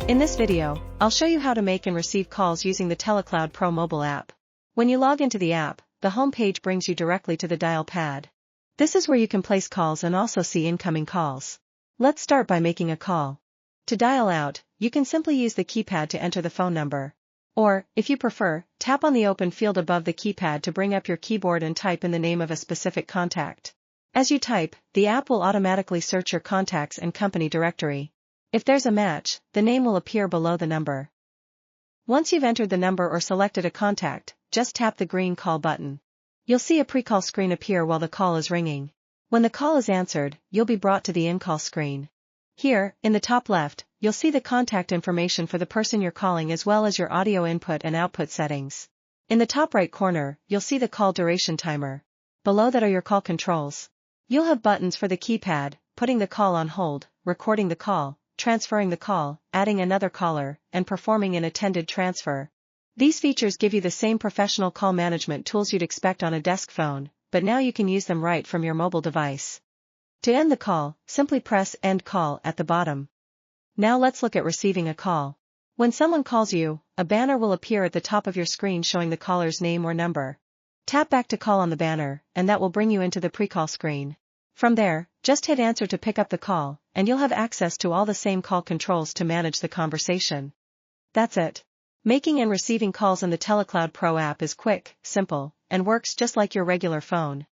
In this video, I'll show you how to make and receive calls using the TeleCloud PRO Mobile App. When you log into the app, the home page brings you directly to the dial pad. This is where you can place calls and also see incoming calls. Let's start by making a call. To dial out, you can simply use the keypad to enter the phone number. Or, if you prefer, tap on the open field above the keypad to bring up your keyboard and type in the name of a specific contact. As you type, the app will automatically search your contacts and company directory. If there's a match, the name will appear below the number. Once you've entered the number or selected a contact, just tap the green call button. You'll see a pre-call screen appear while the call is ringing. When the call is answered, you'll be brought to the in-call screen. Here, in the top left, you'll see the contact information for the person you're calling as well as your audio input and output settings. In the top right corner, you'll see the call duration timer. Below that are your call controls. You'll have buttons for the keypad, putting the call on hold, recording the call, transferring the call, adding another caller, and performing an attended transfer. These features give you the same professional call management tools you'd expect on a desk phone, but now you can use them right from your mobile device. To end the call, simply press End Call at the bottom. Now let's look at receiving a call. When someone calls you, a banner will appear at the top of your screen showing the caller's name or number. Tap back to call on the banner, and that will bring you into the pre-call screen. From there, just hit answer to pick up the call, and you'll have access to all the same call controls to manage the conversation. That's it. Making and receiving calls in the TeleCloud PRO app is quick, simple, and works just like your regular phone.